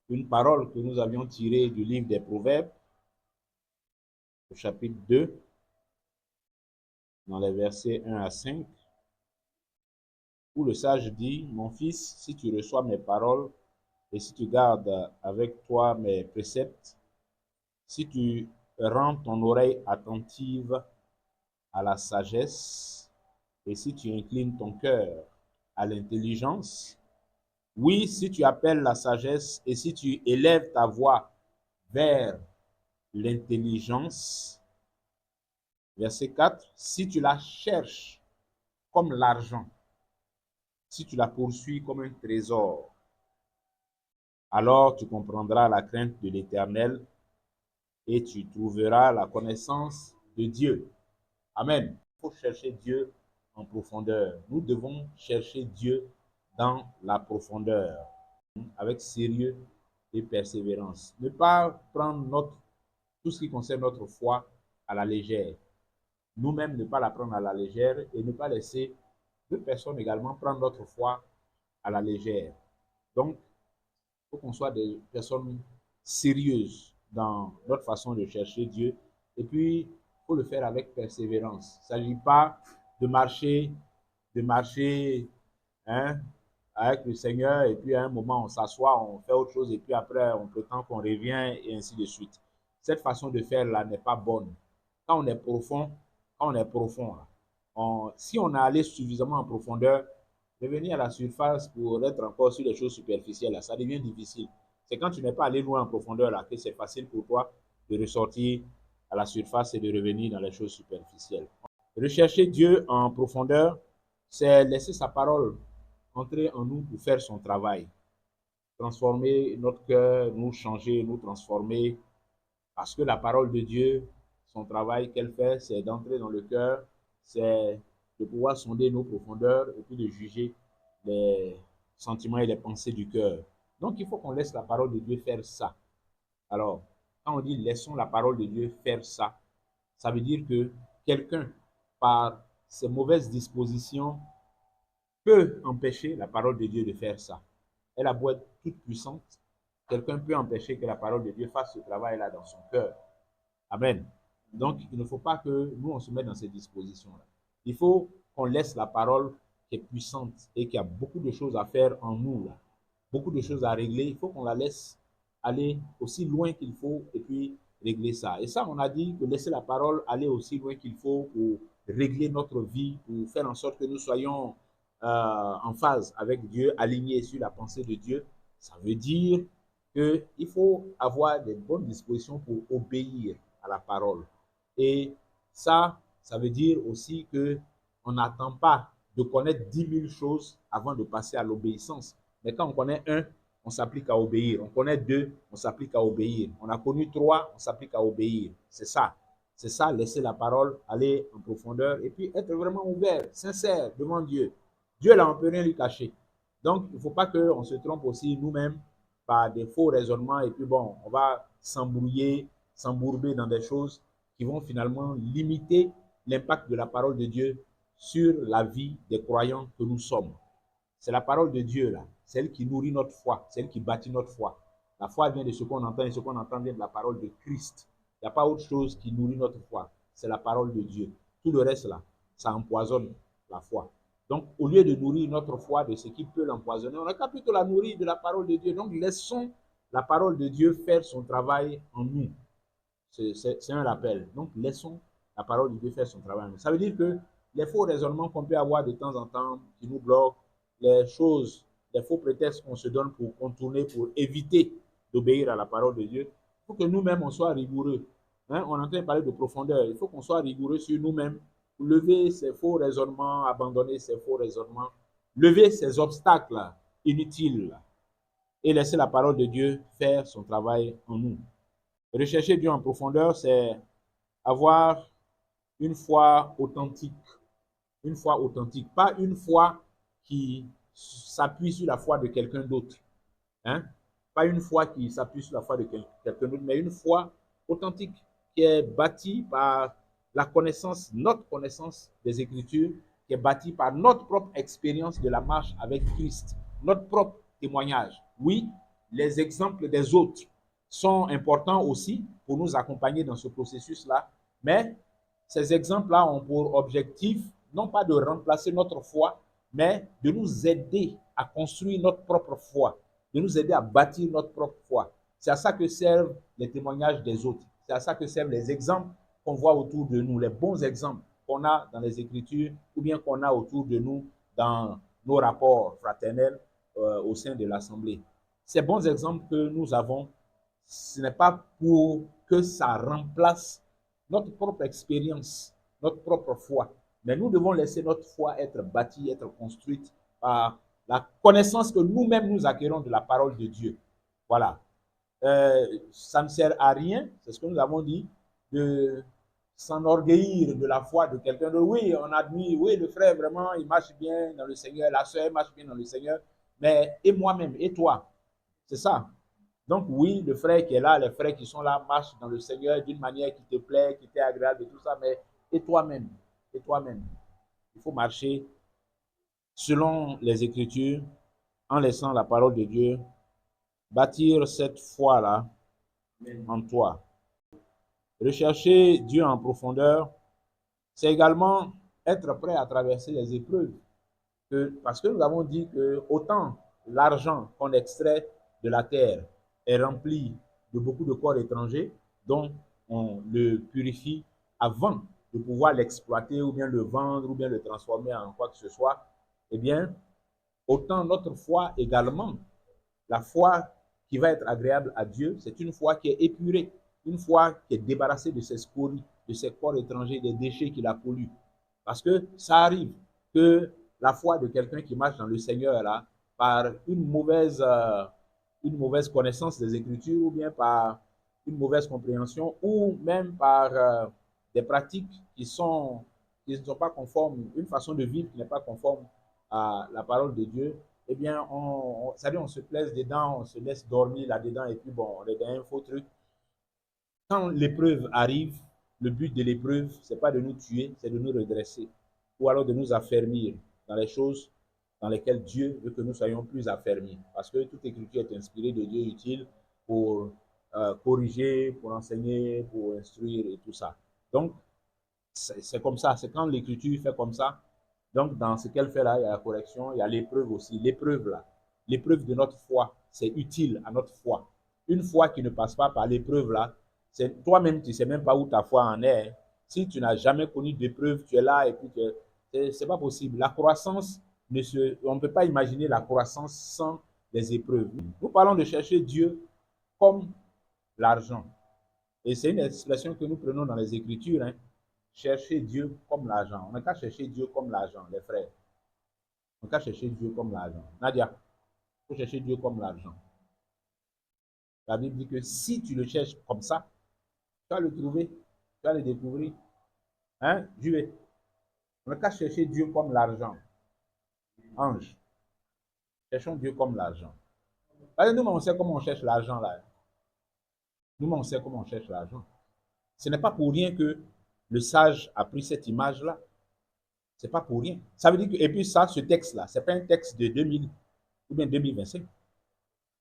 une parole que nous avions tirée du livre des Proverbes, au chapitre 2, dans les versets 1 à 5, où le sage dit, mon fils, si tu reçois mes paroles et si tu gardes avec toi mes préceptes, si tu rends ton oreille attentive à la sagesse et si tu inclines ton cœur à l'intelligence, oui, si tu appelles la sagesse et si tu élèves ta voix vers l'intelligence, verset 4, si tu la cherches comme l'argent, si tu la poursuis comme un trésor, alors tu comprendras la crainte de l'Éternel et tu trouveras la connaissance de Dieu. Amen. Il faut chercher Dieu en profondeur. Nous devons chercher Dieu dans la profondeur, avec sérieux et persévérance. Ne pas prendre tout ce qui concerne notre foi à la légère. Nous-mêmes, ne pas la prendre à la légère et ne pas laisser d'autres personnes également prendre notre foi à la légère. Donc, il faut qu'on soit des personnes sérieuses dans notre façon de chercher Dieu. Et puis, il faut le faire avec persévérance. Il ne s'agit pas de marcher hein, avec le Seigneur et puis à un moment, on s'assoit, on fait autre chose et puis après, on prétend qu'on revient et ainsi de suite. Cette façon de faire là n'est pas bonne. Quand on est profond, si on a allé suffisamment en profondeur, revenir à la surface pour être encore sur les choses superficielles, là, ça devient difficile. C'est quand tu n'es pas allé loin en profondeur là, que c'est facile pour toi de ressortir à la surface et de revenir dans les choses superficielles. Rechercher Dieu en profondeur, c'est laisser sa parole entrer en nous pour faire son travail. Transformer notre cœur, nous changer, nous transformer. Parce que la parole de Dieu, son travail qu'elle fait, c'est d'entrer dans le cœur, c'est de pouvoir sonder nos profondeurs et puis de juger les sentiments et les pensées du cœur. Donc, il faut qu'on laisse la parole de Dieu faire ça. Alors, quand on dit laissons la parole de Dieu faire ça, ça veut dire que quelqu'un, par ses mauvaises dispositions, peut empêcher la parole de Dieu de faire ça. Elle a beau être toute puissante, quelqu'un peut empêcher que la parole de Dieu fasse ce travail-là dans son cœur. Amen. Donc, il ne faut pas que nous, on se mette dans ces dispositions-là. Il faut qu'on laisse la parole qui est puissante et qui a beaucoup de choses à faire en nous, là. Beaucoup de choses à régler. Il faut qu'on la laisse aller aussi loin qu'il faut et puis régler ça. Et ça, on a dit que laisser la parole aller aussi loin qu'il faut pour régler notre vie, pour faire en sorte que nous soyons en phase avec Dieu, alignés sur la pensée de Dieu. Ça veut dire qu'il faut avoir des bonnes dispositions pour obéir à la parole. Et ça veut dire aussi que on n'attend pas de connaître 10 000 choses avant de passer à l'obéissance. Mais quand on connaît un, on s'applique à obéir. On connaît deux, on s'applique à obéir. On a connu trois, on s'applique à obéir. C'est ça. C'est ça, laisser la parole aller en profondeur et puis être vraiment ouvert, sincère devant Dieu. Dieu, là, on ne peut rien lui cacher. Donc, il ne faut pas qu'on se trompe aussi nous-mêmes par des faux raisonnements et puis bon, on va s'embrouiller, s'embourber dans des choses qui vont finalement limiter l'impact de la parole de Dieu sur la vie des croyants que nous sommes. C'est la parole de Dieu, là, celle qui nourrit notre foi, celle qui bâtit notre foi. La foi vient de ce qu'on entend et ce qu'on entend vient de la parole de Christ. Il n'y a pas autre chose qui nourrit notre foi. C'est la parole de Dieu. Tout le reste, là, ça empoisonne la foi. Donc, au lieu de nourrir notre foi de ce qui peut l'empoisonner, on a qu'à plutôt la nourrir de la parole de Dieu. Donc, laissons la parole de Dieu faire son travail en nous. C'est un rappel. Donc, laissons la parole de Dieu faire son travail en nous. Ça veut dire que les faux raisonnements qu'on peut avoir de temps en temps, qui nous bloquent, les faux prétextes qu'on se donne pour contourner, pour éviter d'obéir à la parole de Dieu, il faut que nous-mêmes, on soit rigoureux. Hein? On est en train de parler de profondeur. Il faut qu'on soit rigoureux sur nous-mêmes, pour lever ces faux raisonnements, abandonner ces faux raisonnements, lever ces obstacles inutiles et laisser la parole de Dieu faire son travail en nous. Rechercher Dieu en profondeur, c'est avoir une foi authentique. Une foi authentique, pas une foi qui s'appuie sur la foi de quelqu'un d'autre. Hein? Pas une foi qui s'appuie sur la foi de quelqu'un d'autre, mais une foi authentique qui est bâtie par la connaissance, notre connaissance des Écritures, qui est bâtie par notre propre expérience de la marche avec Christ, notre propre témoignage. Oui, les exemples des autres sont importants aussi pour nous accompagner dans ce processus-là, mais ces exemples-là ont pour objectif non pas de remplacer notre foi, mais de nous aider à construire notre propre foi, de nous aider à bâtir notre propre foi. C'est à ça que servent les témoignages des autres. C'est à ça que servent les exemples qu'on voit autour de nous, les bons exemples qu'on a dans les Écritures ou bien qu'on a autour de nous dans nos rapports fraternels au sein de l'Assemblée. Ces bons exemples que nous avons, ce n'est pas pour que ça remplace notre propre expérience, notre propre foi, mais nous devons laisser notre foi être bâtie, être construite par la connaissance que nous-mêmes nous acquérons de la parole de Dieu. Voilà. Ça ne sert à rien, c'est ce que nous avons dit, de s'enorgueillir de la foi de quelqu'un de oui, on admire, oui, le frère vraiment, il marche bien dans le Seigneur, la soeur marche bien dans le Seigneur, mais et moi-même, et toi? C'est ça. Donc oui, le frère qui est là, les frères qui sont là marchent dans le Seigneur d'une manière qui te plaît, qui t'est agréable et tout ça, mais et toi-même? Et toi-même? Il faut marcher selon les Écritures, en laissant la parole de Dieu bâtir cette foi-là en toi. Rechercher Dieu en profondeur, c'est également être prêt à traverser les épreuves. Parce que nous avons dit que autant l'argent qu'on extrait de la terre est rempli de beaucoup de corps étrangers dont on le purifie avant de pouvoir l'exploiter ou bien le vendre ou bien le transformer en quoi que ce soit, eh bien, autant notre foi également, la foi qui va être agréable à Dieu, c'est une foi qui est épurée, une foi qui est débarrassée de ses scories, de ses corps étrangers, des déchets qui la polluent. Parce que ça arrive que la foi de quelqu'un qui marche dans le Seigneur, là, par une mauvaise connaissance des Écritures ou bien par une mauvaise compréhension ou même par des pratiques qui ne sont pas conformes, une façon de vivre qui n'est pas conforme à la parole de Dieu, eh bien, on se plaise dedans, on se laisse dormir là-dedans et puis bon, on est dans un faux truc. Quand l'épreuve arrive, le but de l'épreuve, ce n'est pas de nous tuer, c'est de nous redresser ou alors de nous affermir dans les choses dans lesquelles Dieu veut que nous soyons plus affermis. Parce que toute écriture est inspirée de Dieu, utile pour corriger, pour enseigner, pour instruire et tout ça. Donc, c'est comme ça, c'est quand l'écriture fait comme ça. Donc, dans ce qu'elle fait là, il y a la correction, il y a l'épreuve aussi. L'épreuve là, l'épreuve de notre foi, c'est utile à notre foi. Une foi qui ne passe pas par l'épreuve là, c'est toi-même, tu ne sais même pas où ta foi en est. Si tu n'as jamais connu d'épreuve, tu es là et puis c'est pas possible. La croissance, on ne peut pas imaginer la croissance sans les épreuves. Nous parlons de chercher Dieu comme l'argent. Et c'est une expression que nous prenons dans les Écritures. Hein. Chercher Dieu comme l'argent. On n'a qu'à chercher Dieu comme l'argent, les frères. On n'a qu'à chercher Dieu comme l'argent. Nadia, il faut chercher Dieu comme l'argent. La Bible dit que si tu le cherches comme ça, tu vas le trouver, tu vas le découvrir. Hein, Dieu. On n'a qu'à chercher Dieu comme l'argent. Ange. Cherchons Dieu comme l'argent. Nous, on sait comment on cherche l'argent là. Nous, on sait comment on cherche l'argent. Ce n'est pas pour rien que le sage a pris cette image-là. C'est pas pour rien. Ça veut dire que, et puis ça, ce texte-là, c'est pas un texte de 2000 ou bien 2025.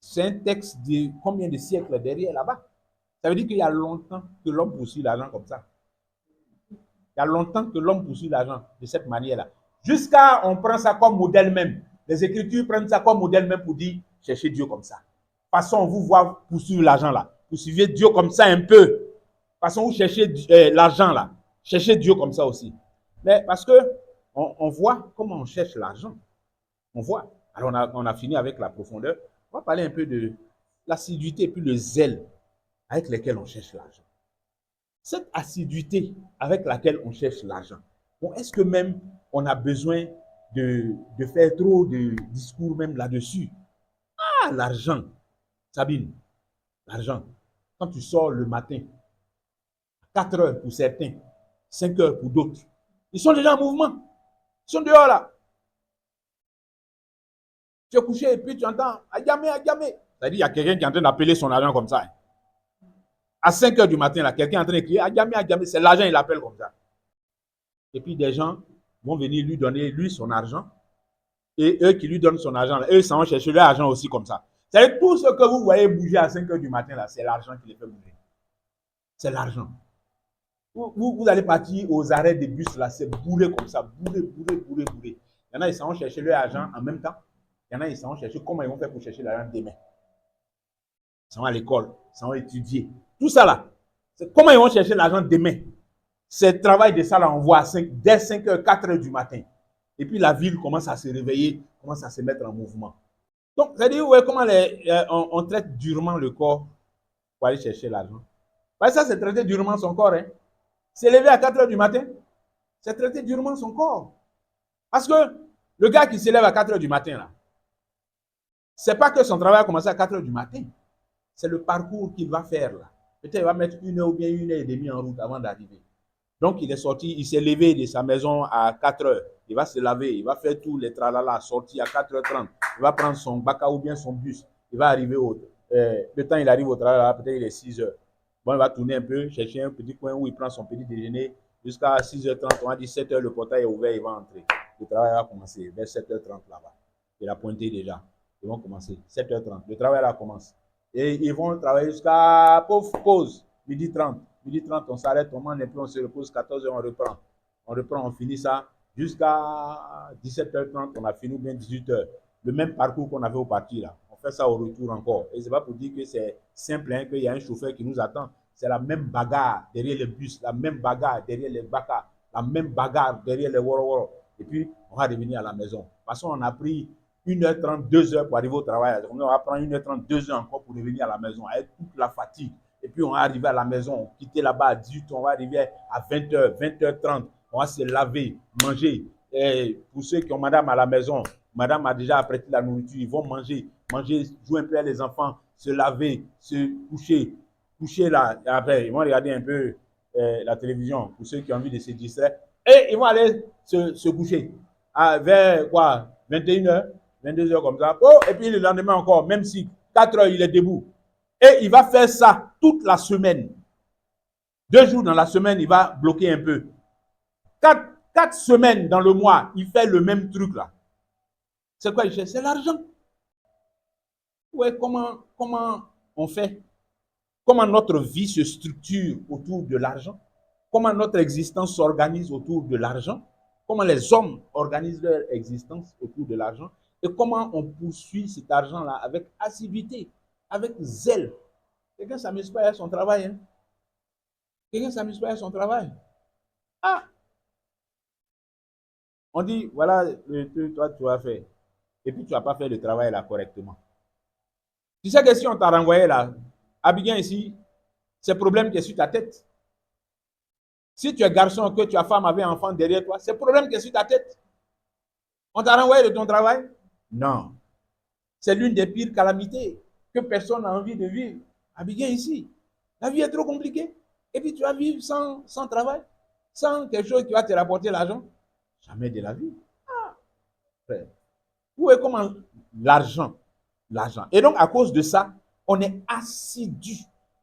C'est un texte de combien de siècles derrière là-bas. Ça veut dire qu'il y a longtemps que l'homme poursuit l'argent comme ça. Il y a longtemps que l'homme poursuit l'argent de cette manière-là. Jusqu'à, on prend ça comme modèle même. Les Écritures prennent ça comme modèle même pour dire, cherchez Dieu comme ça. Façon, vous voir poursuivre l'argent là. Poursuivez Dieu comme ça un peu. Façon, vous cherchez l'argent là. Cherchez Dieu comme ça aussi. Mais parce que on voit comment on cherche l'argent. On voit. Alors on a fini avec la profondeur. On va parler un peu de l'assiduité et puis le zèle avec lequel on cherche l'argent. Cette assiduité avec laquelle on cherche l'argent, bon, est-ce que même on a besoin de faire trop de discours même là-dessus? Ah, l'argent, Sabine, l'argent. Quand tu sors le matin, 4 heures pour certains, 5 heures pour d'autres, ils sont déjà en mouvement. Ils sont dehors là. Tu es couché et puis tu entends Adjamé, Adjamé. C'est-à-dire qu'il y a quelqu'un qui est en train d'appeler son argent comme ça. À 5 heures du matin, là, quelqu'un est en train de crier Adjamé, Adjamé. C'est l'argent, il l'appelle comme ça. Et puis des gens vont venir lui donner, lui, son argent. Et eux qui lui donnent son argent, là, eux, ça vont chercher leur argent aussi comme ça. C'est-à-dire tout ce que vous voyez bouger à 5 heures du matin, là, c'est l'argent qui les fait bouger. C'est l'argent. Vous allez partir aux arrêts des bus, là, c'est bourré comme ça, bourré, bourré, bourré, bourré. Il y en a, ils s'en vont chercher leur argent en même temps. Il y en a, ils s'en vont chercher comment ils vont faire pour chercher l'argent demain. Ils s'en vont à l'école, ils s'en vont étudier. Tout ça là, c'est comment ils vont chercher l'argent demain. C'est le travail de ça là, on voit dès 5 heures, 4 heures du matin. Et puis la ville commence à se réveiller, commence à se mettre en mouvement. Donc, c'est-à-dire, ouais, comment on traite durement le corps pour aller chercher l'argent. Parce que ça, c'est traiter durement son corps. Hein. C'est levé à 4 heures du matin, c'est traiter durement son corps. Parce que le gars qui se lève à 4 heures du matin, là, c'est pas que son travail a commencé à 4 heures du matin. C'est le parcours qu'il va faire là. Peut-être qu'il va mettre 1 heure ou bien 1 heure et demie en route avant d'arriver. Donc, il est sorti, il s'est levé de sa maison à 4 heures. Il va se laver, il va faire tous les tralala, sorti à 4h30. Il va prendre son baka ou bien son bus. Il va arriver le temps il arrive au tralala, peut-être il est 6 heures. Bon, il va tourner un peu, chercher un petit coin où il prend son petit déjeuner. Jusqu'à 6h30, on a dit 7 heures, le portail est ouvert, il va entrer. Le travail va commencer vers 7h30 là-bas. Il a pointé déjà. Ils vont commencer. 7h30. Le travail là commence. Et ils vont travailler jusqu'à pause, midi 30. Midi 30, on s'arrête, on mange un peu, on se repose, 14h, on reprend. On reprend, on finit ça jusqu'à 17h30, on a fini ou bien 18h. Le même parcours qu'on avait au parti là. On fait ça au retour encore. Et c'est pas pour dire que c'est simple, hein, qu'il y a un chauffeur qui nous attend. C'est la même bagarre derrière les bus, la même bagarre derrière les bakas, la même bagarre derrière les woro. Et puis, on va revenir à la maison. De toute façon, on a pris 1h30, 2h pour arriver au travail. On va prendre 1h30, 2h encore pour revenir à la maison avec toute la fatigue. Et puis, on va arriver à la maison, on quitter là-bas à 18h, on va arriver à 20h, 20h30. On va se laver, manger. Et pour ceux qui ont madame à la maison, madame a déjà apprêté la nourriture, ils vont manger, jouer un peu avec les enfants, se laver, se coucher là. Et après, ils vont regarder un peu la télévision pour ceux qui ont envie de se distraire. Et ils vont aller se coucher. Vers quoi 21h, 22h comme ça. Oh, et puis le lendemain encore, même si 4 heures, il est debout. Et il va faire ça toute la semaine. 2 jours dans la semaine, il va bloquer un peu. 4 semaines dans le mois, il fait le même truc là. C'est quoi il cherche? C'est l'argent. Ouais, comment on fait? Comment notre vie se structure autour de l'argent? Comment notre existence s'organise autour de l'argent? Comment les hommes organisent leur existence autour de l'argent? Et comment on poursuit cet argent-là avec assiduité, avec zèle? Quelqu'un ne s'amuse pas à son travail. Hein? Quelqu'un ne s'amuse pas à son travail. Ah! On dit, voilà le truc, toi, tu as fait. Et puis, tu n'as pas fait le travail là correctement. Tu sais que si on t'a renvoyé là, Abidjan ici, c'est problème qui est sur ta tête. Si tu es garçon, que tu as femme avec enfant derrière toi, c'est problème qui est sur ta tête. On t'a renvoyé de ton travail? Non. C'est l'une des pires calamités que personne n'a envie de vivre. Abidjan ici. La vie est trop compliquée. Et puis tu vas vivre sans travail, sans quelque chose qui va te rapporter l'argent. Jamais de la vie. Ah, frère. Où est comment l'argent? L'argent. Et donc, à cause de ça, on est assidu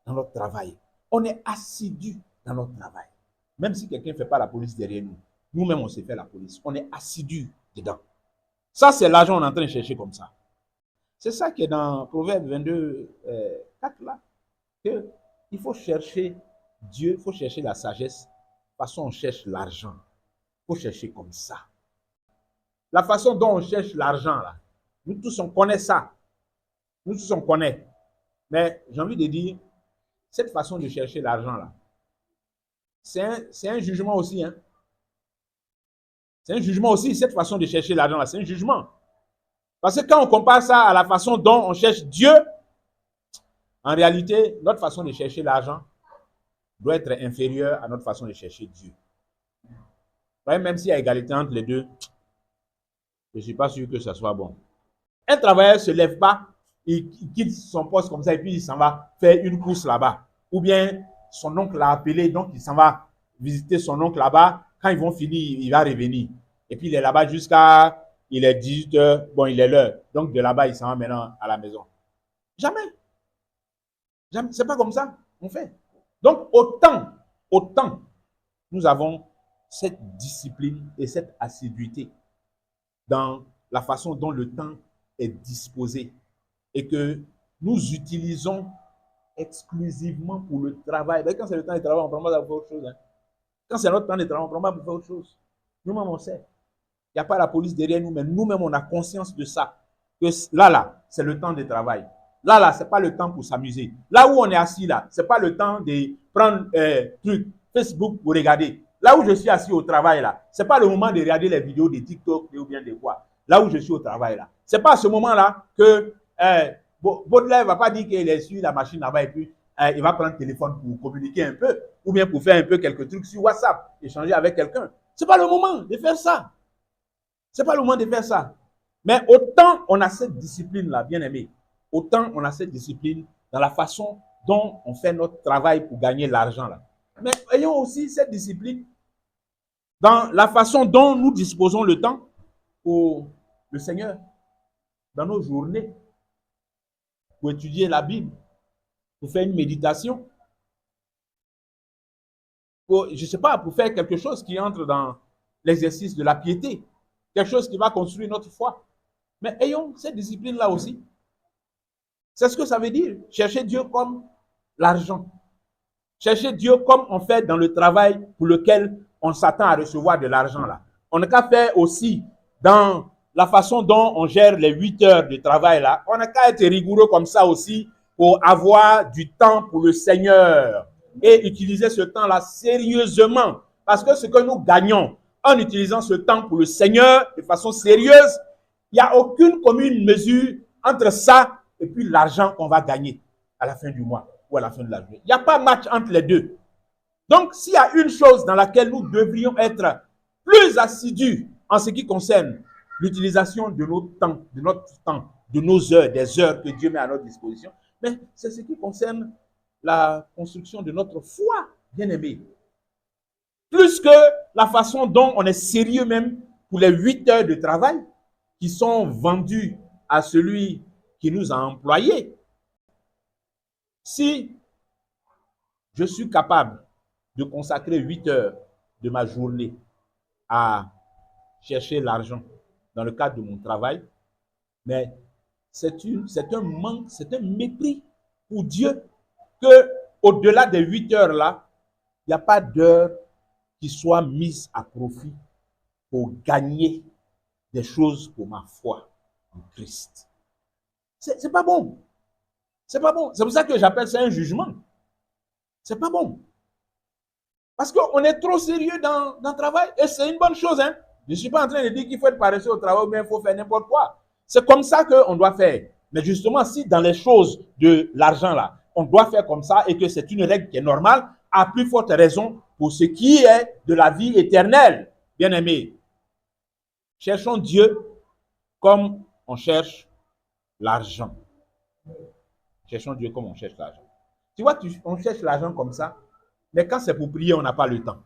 dans notre travail. On est assidu dans notre travail. Même si quelqu'un ne fait pas la police derrière nous, nous-mêmes, on sait faire la police. On est assidu dedans. Ça, c'est l'argent qu'on est en train de chercher comme ça. C'est ça qui est dans Proverbe 22, 4 là. Que il faut chercher Dieu, il faut chercher la sagesse. De toute façon, on cherche l'argent. Il faut chercher comme ça. La façon dont on cherche l'argent, là, nous tous, on connaît ça. Nous tous, on connaît. Mais j'ai envie de dire, cette façon de chercher l'argent, là, c'est un jugement aussi. Hein. C'est un jugement aussi, cette façon de chercher l'argent, là, c'est un jugement. Parce que quand on compare ça à la façon dont on cherche Dieu, en réalité, notre façon de chercher l'argent doit être inférieure à notre façon de chercher Dieu. Même s'il y a égalité entre les deux, je ne suis pas sûr que ça soit bon. Un travailleur ne se lève pas, il quitte son poste comme ça et puis il s'en va faire une course là-bas. Ou bien son oncle l'a appelé, donc il s'en va visiter son oncle là-bas. Quand ils vont finir, il va revenir. Et puis il est là-bas jusqu'à, il est 18h, bon il est l'heure. Donc de là-bas, il s'en va maintenant à la maison. Jamais. Jamais. C'est pas comme ça on fait. Donc autant nous avons cette discipline et cette assiduité dans la façon dont le temps est disposé et que nous utilisons exclusivement pour le travail. Quand c'est le temps de travail, on ne prend pas pour autre chose. Hein. Quand c'est notre temps de travail, on ne prend pas pour faire autre chose. Nous-mêmes, on sait. Il n'y a pas la police derrière nous, mais nous-mêmes, on a conscience de ça. Que là, c'est le temps de travail. Là, ce n'est pas le temps pour s'amuser. Là où on est assis, là, ce n'est pas le temps de prendre Facebook pour regarder. Là où je suis assis au travail, là, ce n'est pas le moment de regarder les vidéos de TikTok ou bien de quoi. Là où je suis au travail, là. Ce n'est pas à ce moment-là que Baudelaire ne va pas dire qu'il est sur la machine là-bas et puis il va prendre le téléphone pour communiquer un peu ou bien pour faire un peu quelques trucs sur WhatsApp, échanger avec quelqu'un. Ce n'est pas le moment de faire ça. Ce n'est pas le moment de faire ça. Mais autant on a cette discipline-là, bien aimé, autant on a cette discipline dans la façon dont on fait notre travail pour gagner l'argent. Là. Mais ayons aussi cette discipline dans la façon dont nous disposons le temps pour le Seigneur, dans nos journées, pour étudier la Bible, pour faire une méditation, pour, je ne sais pas, pour faire quelque chose qui entre dans l'exercice de la piété, quelque chose qui va construire notre foi. Mais ayons cette discipline-là aussi. C'est ce que ça veut dire, chercher Dieu comme l'argent. Chercher Dieu comme on fait dans le travail pour lequel on s'attend à recevoir de l'argent là. On n'a qu'à faire aussi dans la façon dont on gère les 8 heures de travail là. On n'a qu'à être rigoureux comme ça aussi pour avoir du temps pour le Seigneur et utiliser ce temps-là sérieusement. Parce que ce que nous gagnons en utilisant ce temps pour le Seigneur de façon sérieuse, il n'y a aucune commune mesure entre ça et puis l'argent qu'on va gagner à la fin du mois ou à la fin de la journée. Il n'y a pas de match entre les deux. Donc, s'il y a une chose dans laquelle nous devrions être plus assidus en ce qui concerne l'utilisation de notre temps, de nos heures, des heures que Dieu met à notre disposition, mais c'est ce qui concerne la construction de notre foi, bien aimé. Plus que la façon dont on est sérieux même pour les 8 heures de travail qui sont vendues à celui qui nous a employés. Si je suis capable de consacrer 8 heures de ma journée à chercher l'argent dans le cadre de mon travail, mais c'est un manque, c'est un mépris pour Dieu que au-delà des 8 heures là, il n'y a pas d'heure qui soit mise à profit pour gagner des choses pour ma foi en Christ. C'est pas bon. C'est pas bon. C'est pour ça que j'appelle ça un jugement. C'est pas bon. Parce qu'on est trop sérieux dans le travail et c'est une bonne chose. Hein? Je ne suis pas en train de dire qu'il faut être paresseux au travail ou bien il faut faire n'importe quoi. C'est comme ça qu'on doit faire. Mais justement, si dans les choses de l'argent là, on doit faire comme ça et que c'est une règle qui est normale, à plus forte raison pour ce qui est de la vie éternelle. Bien aimé, cherchons Dieu comme on cherche l'argent. Cherchons Dieu comme on cherche l'argent. Tu vois, on cherche l'argent comme ça, mais quand c'est pour prier, on n'a pas le temps.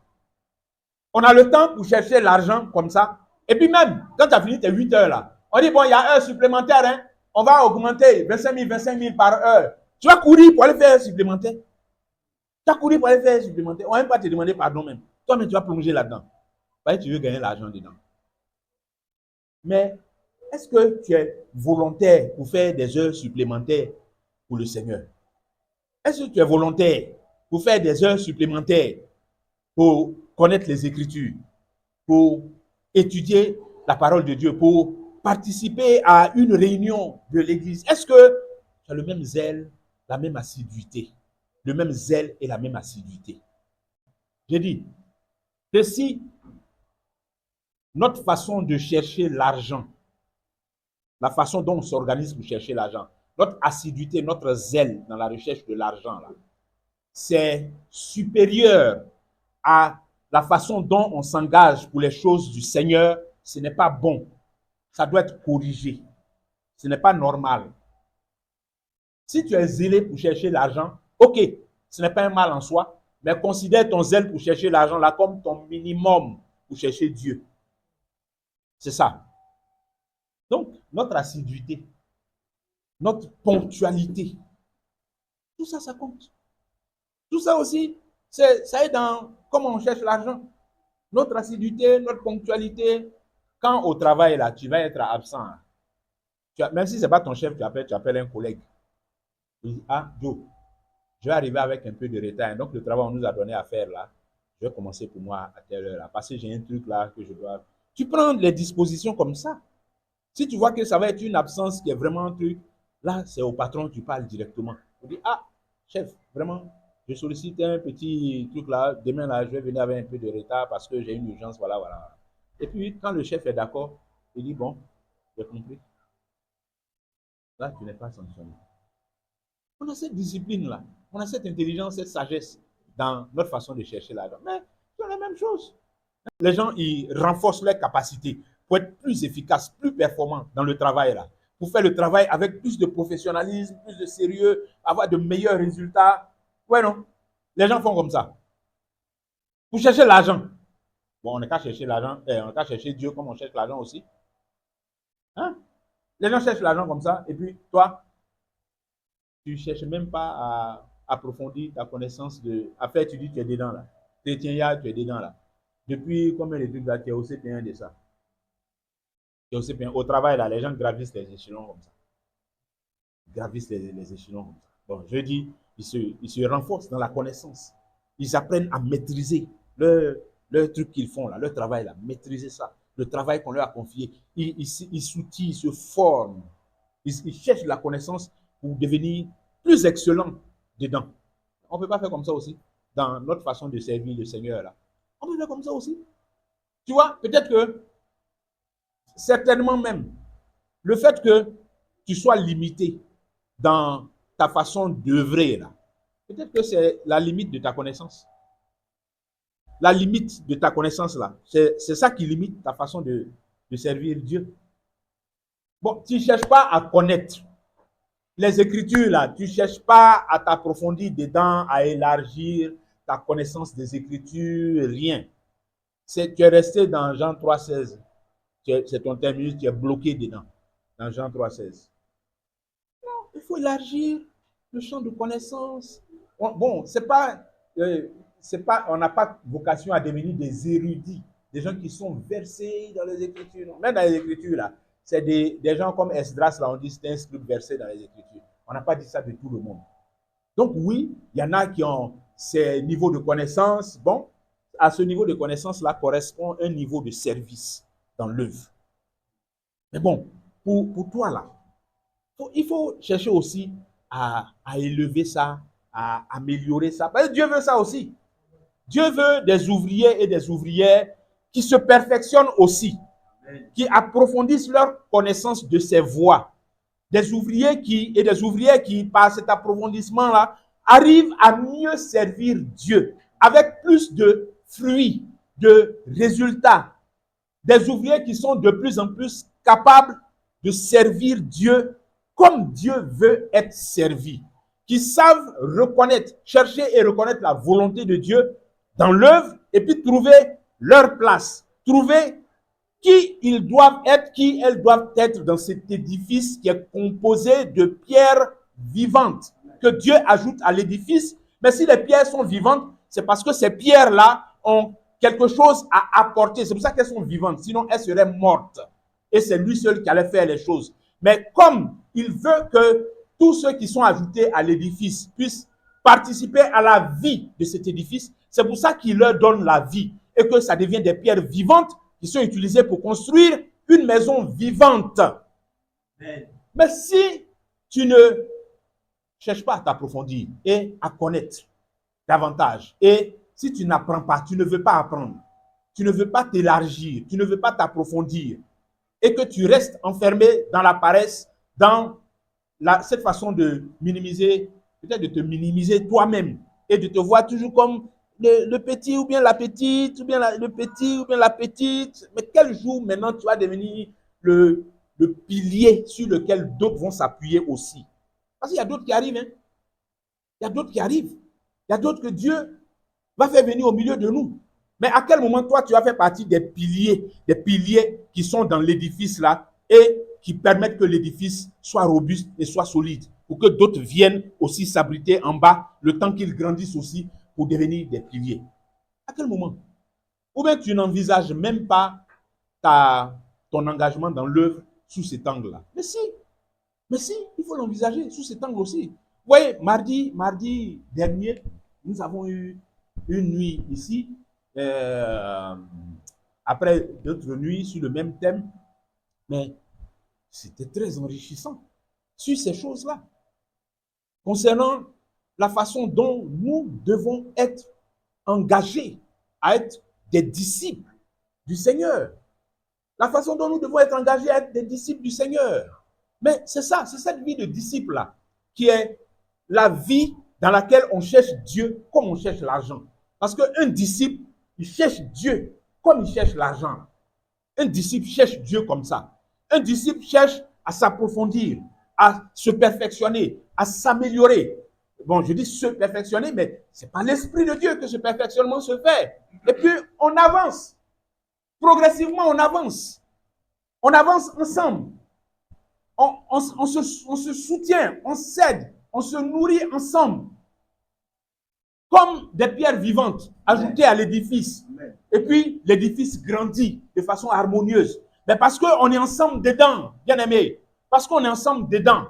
On a le temps pour chercher l'argent comme ça. Et puis même, quand tu as fini tes 8 heures là, on dit, bon, il y a heure supplémentaire, hein, on va augmenter 25 000 par heure. Tu vas courir pour aller faire un supplémentaire. Tu vas courir pour aller faire un supplémentaire. On ne va même pas te demander pardon même. Toi-même, tu vas plonger là-dedans. Parce que tu veux gagner l'argent dedans. Mais est-ce que tu es volontaire pour faire des heures supplémentaires pour le Seigneur? Est-ce que tu es volontaire pour faire des heures supplémentaires pour connaître les Écritures, pour étudier la parole de Dieu, pour participer à une réunion de l'Église? Est-ce que tu as le même zèle, la même assiduité? Le même zèle et la même assiduité. J'ai dit que si notre façon de chercher l'argent, la façon dont on s'organise pour chercher l'argent, notre assiduité, notre zèle dans la recherche de l'argent, là, c'est supérieur à la façon dont on s'engage pour les choses du Seigneur, ce n'est pas bon. Ça doit être corrigé. Ce n'est pas normal. Si tu es zélé pour chercher l'argent, ok, ce n'est pas un mal en soi, mais considère ton zèle pour chercher l'argent là comme ton minimum pour chercher Dieu. C'est ça. Donc, notre assiduité, notre ponctualité, tout ça, ça compte. Tout ça aussi, ça est dans comment on cherche l'argent. Notre assiduité, notre ponctualité. Quand au travail, là, tu vas être absent, Même si ce n'est pas ton chef, tu appelles un collègue. Il dit, ah, Joe, je vais arriver avec un peu de retard. Donc, le travail qu'on nous a donné à faire là, je vais commencer pour moi à telle heure là, parce que j'ai un truc là que je dois. Tu prends les dispositions comme ça. Si tu vois que ça va être une absence qui est vraiment un truc, là, c'est au patron que tu parles directement. Tu dis, ah, chef, vraiment, je sollicite un petit truc là, demain là, je vais venir avec un peu de retard parce que j'ai une urgence, voilà, voilà. Et puis, quand le chef est d'accord, il dit, bon, j'ai compris. Là, tu n'es pas sanctionné. On a cette discipline-là, on a cette intelligence, cette sagesse dans notre façon de chercher l'argent. Mais c'est la même chose. Les gens, ils renforcent leurs capacités pour être plus efficaces, plus performants dans le travail là. Pour faire le travail avec plus de professionnalisme, plus de sérieux, avoir de meilleurs résultats. Ouais, non. Les gens font comme ça. Pour chercher l'argent. Bon, on n'est qu'à chercher l'argent, on n'est qu'à chercher Dieu comme on cherche l'argent aussi. Hein? Les gens cherchent l'argent comme ça, et puis toi, tu ne cherches même pas à approfondir ta connaissance de. Après, tu dis tu es dedans là. Chrétien, tu es dedans là. Depuis combien de trucs là, tu es aussi payé de ça. Tu es aussi payé. Au travail là, les gens gravissent les échelons comme ça. Gravissent les échelons comme ça. Bon, je dis, ils se renforcent dans la connaissance. Ils apprennent à maîtriser leur truc qu'ils font là, leur travail là, maîtriser ça. Le travail qu'on leur a confié. Ils s'outillent, ils se forment. Ils cherchent la connaissance pour devenir plus excellents dedans. On ne peut pas faire comme ça aussi dans notre façon de servir le Seigneur là. On peut faire comme ça aussi. Tu vois, peut-être que, certainement même, le fait que tu sois limité dans ta façon d'œuvrer là, peut-être que c'est la limite de ta connaissance. La limite de ta connaissance là, c'est ça qui limite ta façon de servir Dieu. Bon, tu ne cherches pas à connaître les Écritures là, tu ne cherches pas à t'approfondir dedans, à élargir ta connaissance des Écritures, rien. Tu es resté dans Jean 3,16. C'est ton terminus, tu es bloqué dedans, dans Jean 3,16. Non, il faut élargir le champ de connaissance. Bon, c'est pas, on n'a pas vocation à devenir des érudits, des gens qui sont versés dans les Écritures. Non. Même dans les Écritures, là, c'est des gens comme Esdras, là, on dit c'est un scribe versé dans les Écritures. On n'a pas dit ça de tout le monde. Donc oui, il y en a qui ont ces niveaux de connaissance. Bon, à ce niveau de connaissance-là correspond un niveau de service dans l'œuvre. Mais bon, pour toi, là, il faut chercher aussi à élever ça, à améliorer ça. Parce que Dieu veut ça aussi. Dieu veut des ouvriers et des ouvrières qui se perfectionnent aussi, qui approfondissent leur connaissance de ses voies. Des ouvriers et des ouvrières qui, par cet approfondissement-là, arrivent à mieux servir Dieu avec plus de fruits, de résultats. Des ouvriers qui sont de plus en plus capables de servir Dieu comme Dieu veut être servi, qui savent reconnaître, chercher et reconnaître la volonté de Dieu dans l'œuvre et puis trouver leur place, trouver qui ils doivent être, qui elles doivent être dans cet édifice qui est composé de pierres vivantes que Dieu ajoute à l'édifice. Mais si les pierres sont vivantes, c'est parce que ces pierres-là ont quelque chose à apporter. C'est pour ça qu'elles sont vivantes. Sinon, elles seraient mortes. Et c'est lui seul qui allait faire les choses. Mais comme il veut que tous ceux qui sont ajoutés à l'édifice puissent participer à la vie de cet édifice, c'est pour ça qu'il leur donne la vie et que ça devient des pierres vivantes qui sont utilisées pour construire une maison vivante. Mais si tu ne cherches pas à t'approfondir et à connaître davantage, et si tu n'apprends pas, tu ne veux pas apprendre, tu ne veux pas t'élargir, tu ne veux pas t'approfondir, et que tu restes enfermé dans la paresse, dans cette façon de minimiser, peut-être de te minimiser toi-même et de te voir toujours comme le petit ou bien la petite, ou bien le petit ou bien la petite. Mais quel jour maintenant tu vas devenir le pilier sur lequel d'autres vont s'appuyer aussi? Parce qu'il y a d'autres qui arrivent. Hein? Il y a d'autres qui arrivent. Il y a d'autres que Dieu va faire venir au milieu de nous. Mais à quel moment toi tu vas faire partie des piliers qui sont dans l'édifice là et qui permettent que l'édifice soit robuste et soit solide pour que d'autres viennent aussi s'abriter en bas le temps qu'ils grandissent aussi pour devenir des piliers. À quel moment? Ou bien tu n'envisages même pas ton engagement dans l'œuvre sous cet angle-là. Mais si, Mais si, il faut l'envisager sous cet angle aussi. Vous voyez, mardi dernier, nous avons eu une nuit ici, après d'autres nuits sur le même thème, mais c'était très enrichissant sur ces choses-là, concernant la façon dont nous devons être engagés à être des disciples du Seigneur. La façon dont nous devons être engagés à être des disciples du Seigneur. Mais c'est ça, c'est cette vie de disciple-là, qui est la vie dans laquelle on cherche Dieu comme on cherche l'argent. Parce qu'un disciple, il cherche Dieu comme il cherche l'argent. Un disciple cherche Dieu comme ça. Un disciple cherche à s'approfondir, à se perfectionner, à s'améliorer. Bon, je dis se perfectionner, mais c'est par l'Esprit de Dieu que ce perfectionnement se fait. Et puis, on avance. Progressivement, on avance. On avance ensemble. On se soutient, on s'aide, on se nourrit ensemble. Comme des pierres vivantes ajoutées à l'édifice. Et puis, l'édifice grandit de façon harmonieuse. Mais parce qu'on est ensemble dedans, bien aimé. Parce qu'on est ensemble dedans.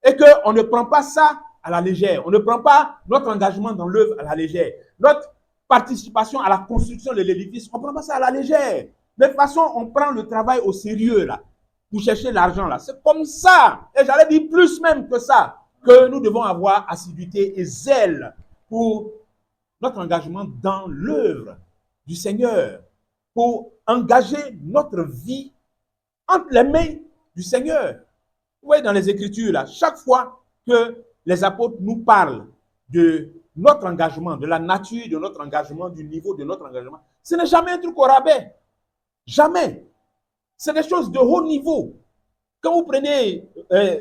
Et qu'on ne prend pas ça à la légère. On ne prend pas notre engagement dans l'œuvre à la légère. Notre participation à la construction de l'édifice, on ne prend pas ça à la légère. De toute façon, on prend le travail au sérieux, là, pour chercher l'argent, là. C'est comme ça. Et j'allais dire plus même que ça, que nous devons avoir assiduité et zèle pour notre engagement dans l'œuvre du Seigneur, pour engager notre vie entre les mains du Seigneur. Vous voyez dans les Écritures, là, chaque fois que les apôtres nous parlent de notre engagement, de la nature de notre engagement, du niveau de notre engagement, ce n'est jamais un truc au rabais. Jamais. C'est des choses de haut niveau. Quand vous prenez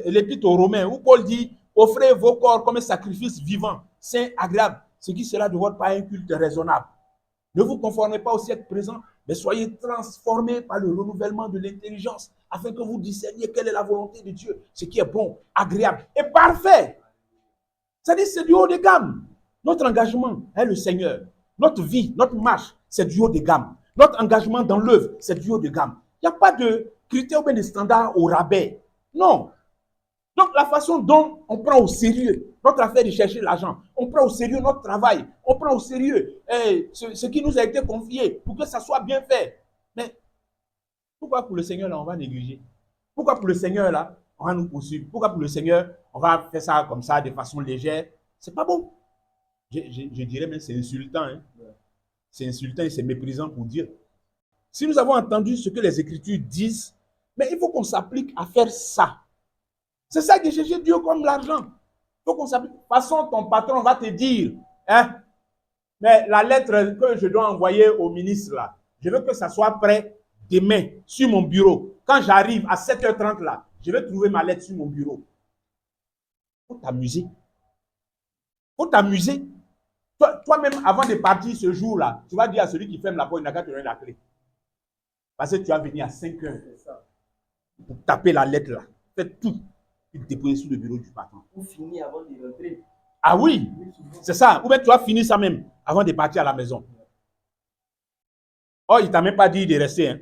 l'Épître aux Romains, où Paul dit, offrez vos corps comme un sacrifice vivant, saint, agréable, ce qui sera de votre part un culte raisonnable. Ne vous conformez pas au siècle présent, mais soyez transformés par le renouvellement de l'intelligence, afin que vous discerniez quelle est la volonté de Dieu, ce qui est bon, agréable et parfait. C'est-à-dire, c'est du haut de gamme. Notre engagement est le Seigneur. Notre vie, notre marche, c'est du haut de gamme. Notre engagement dans l'œuvre, c'est du haut de gamme. Il n'y a pas de critères ou bien de standards au rabais. Non. Donc, la façon dont on prend au sérieux notre affaire de chercher l'argent, on prend au sérieux notre travail, on prend au sérieux ce qui nous a été confié pour que ça soit bien fait. Mais pourquoi pour le Seigneur, là, on va négliger? Pourquoi pour le Seigneur, là, on va nous poursuivre? Pourquoi pour le Seigneur, on va faire ça comme ça, de façon légère? C'est pas bon. Je dirais même c'est insultant. Hein? C'est insultant et c'est méprisant pour Dieu. Si nous avons entendu ce que les Écritures disent, mais il faut qu'on s'applique à faire ça. C'est ça qui cherche Dieu comme l'argent. Il faut qu'on s'applique. De toute façon, ton patron va te dire, hein, mais la lettre que je dois envoyer au ministre, là, je veux que ça soit prêt demain sur mon bureau. Quand j'arrive à 7h30, là, je vais trouver ma lettre sur mon bureau. Il faut t'amuser. Il faut t'amuser. Toi-même, avant de partir ce jour-là, tu vas dire à celui qui ferme la porte, il n'a qu'à te donner la clé. Parce que tu vas venir à 5h pour taper la lettre là. Faites tout. Puis déposer sur le bureau du patron. Ou finir avant de rentrer. Ah oui, c'est ça. Ou bien tu vas finir ça même avant de partir à la maison. Oh, il ne t'a même pas dit de rester. Hein.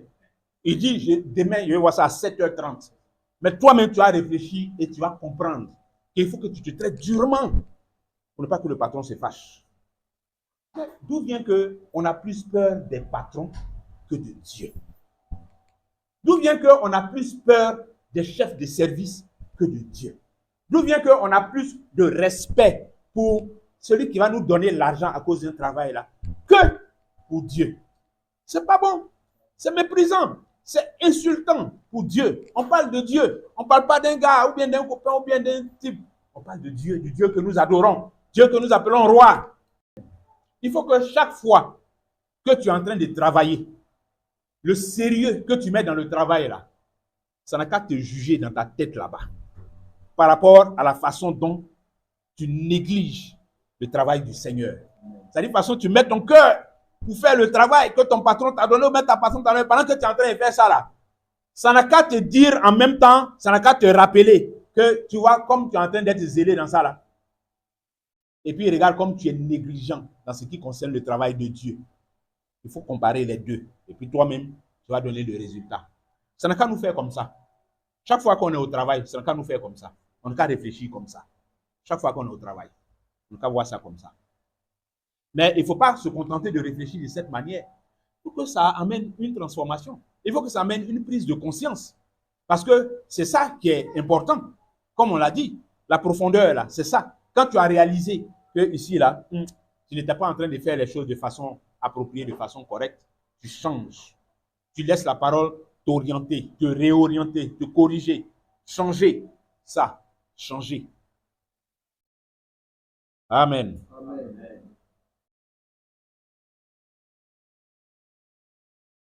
Il dit, demain, je vais voir ça à 7h30. Mais toi-même, tu as réfléchi et tu vas comprendre qu'il faut que tu te traites durement pour ne pas que le patron se fâche. D'où vient qu'on a plus peur des patrons que de Dieu? D'où vient qu'on a plus peur des chefs de service que de Dieu? D'où vient qu'on a plus de respect pour celui qui va nous donner l'argent à cause d'un travail là que pour Dieu? C'est pas bon. C'est méprisant. C'est insultant pour Dieu. On parle de Dieu. On ne parle pas d'un gars ou bien d'un copain ou bien d'un type. On parle de Dieu, du Dieu que nous adorons. Dieu que nous appelons roi. Il faut que chaque fois que tu es en train de travailler, le sérieux que tu mets dans le travail là, ça n'a qu'à te juger dans ta tête là-bas par rapport à la façon dont tu négliges le travail du Seigneur. C'est-à-dire, de façon, tu mets ton cœur pour faire le travail que ton patron t'a donné ou même ta patron t'a donné pendant que tu es en train de faire ça là. Ça n'a qu'à te dire en même temps, ça n'a qu'à te rappeler que tu vois comme tu es en train d'être zélé dans ça là. Et puis regarde comme tu es négligent dans ce qui concerne le travail de Dieu. Il faut comparer les deux. Et puis toi-même, tu vas donner le résultat. Ça n'a qu'à nous faire comme ça. Chaque fois qu'on est au travail, c'est qu'à nous faire comme ça. On n'a qu'à réfléchir comme ça. Chaque fois qu'on est au travail, on n'a qu'à voir ça comme ça. Mais il ne faut pas se contenter de réfléchir de cette manière. Il faut que ça amène une transformation. Il faut que ça amène une prise de conscience. Parce que c'est ça qui est important. Comme on l'a dit, la profondeur, là, c'est ça. Quand tu as réalisé que ici, là, tu n'étais pas en train de faire les choses de façon appropriée, de façon correcte, tu changes. Tu laisses la parole t'orienter, te réorienter, te corriger, changer. Ça, changer. Amen. Amen.